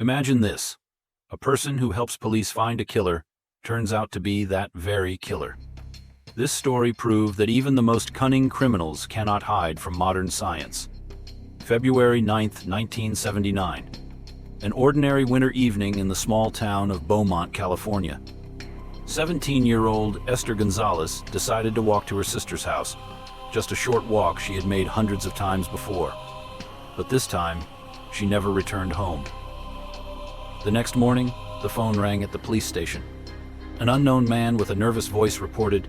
Imagine this. A person who helps police find a killer turns out to be that very killer. This story proved that even the most cunning criminals cannot hide from modern science. February 9th, 1979. An ordinary winter evening in the small town of Beaumont, California. 17-year-old Esther Gonzalez decided to walk to her sister's house, just a short walk she had made hundreds of times before. But this time, she never returned home. The next morning, the phone rang at the police station. An unknown man with a nervous voice reported,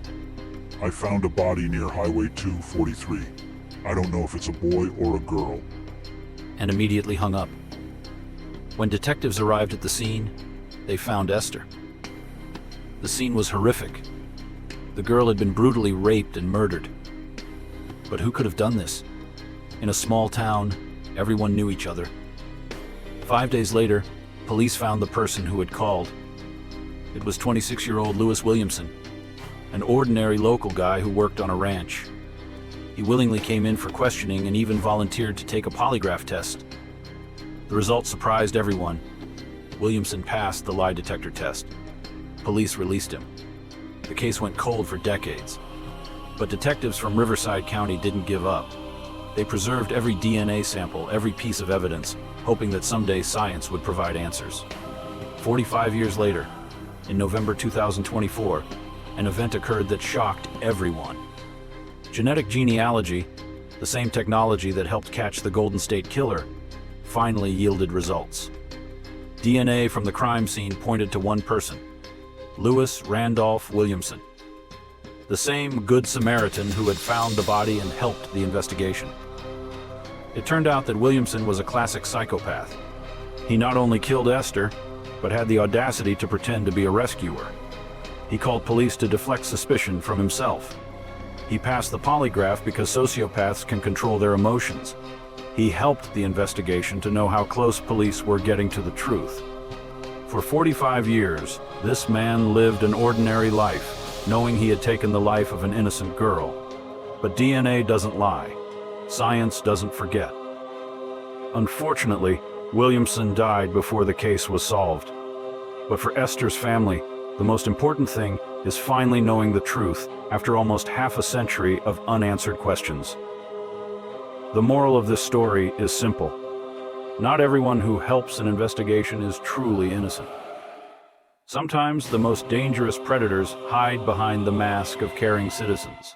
"I found a body near Highway 243. I don't know if it's a boy or a girl," and immediately hung up. When detectives arrived at the scene, they found Esther. The scene was horrific. The girl had been brutally raped and murdered. But who could have done this? In a small town, everyone knew each other. 5 days later, police found the person who had called. It was 26-year-old Lewis Williamson, an ordinary local guy who worked on a ranch. He willingly came in for questioning and even volunteered to take a polygraph test. The result surprised everyone. Williamson passed the lie detector test. Police released him. The case went cold for decades. But detectives from Riverside County didn't give up. They preserved every DNA sample, every piece of evidence, hoping that someday science would provide answers. 45 years later, in November 2024, an event occurred that shocked everyone. Genetic genealogy, the same technology that helped catch the Golden State Killer, finally yielded results. DNA from the crime scene pointed to one person, Lewis Randolph Williamson, the same Good Samaritan who had found the body and helped the investigation. It turned out that Williamson was a classic psychopath. He not only killed Esther, but had the audacity to pretend to be a rescuer. He called police to deflect suspicion from himself. He passed the polygraph because sociopaths can control their emotions. He helped the investigation to know how close police were getting to the truth. For 45 years, this man lived an ordinary life, knowing he had taken the life of an innocent girl. But DNA doesn't lie. Science doesn't forget. Unfortunately, Williamson died before the case was solved. But for Esther's family, the most important thing is finally knowing the truth after almost half a century of unanswered questions. The moral of this story is simple. Not everyone who helps an investigation is truly innocent. Sometimes the most dangerous predators hide behind the mask of caring citizens.